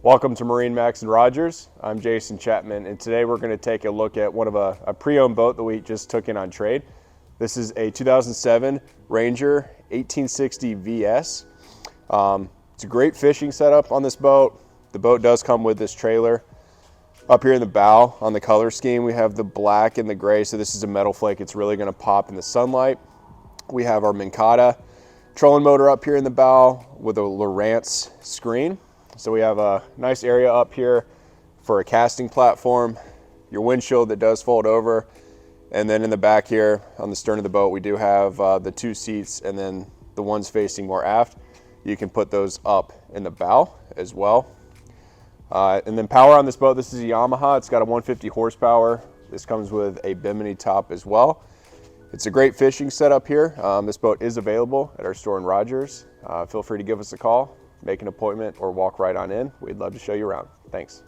Welcome to MarineMax and Rogers. I'm Jason Chapman, and today we're going to take a look at one of a pre-owned boat that we just took in on trade. This is a 2007 Ranger 1860 VS. It's a great fishing setup on this boat. The boat does come with this trailer. Up here in the bow on the color scheme, we have the black and the gray, so this is a metal flake. It's really going to pop in the sunlight. We have our Minnkota trolling motor up here in the bow with a Lowrance screen. So we have a nice area up here for a casting platform, your windshield that does fold over, and then in the back here on the stern of the boat we do have the two seats, and then the ones facing more aft, you can put those up in the bow as well. And then power on this boat, this is a Yamaha. It's got a 150 horsepower. This comes with a bimini top as well. It's a great fishing setup here. This boat is available at our store in Rogers. Feel free to give us a call, make an appointment, or walk right on in. We'd love to show you around. Thanks.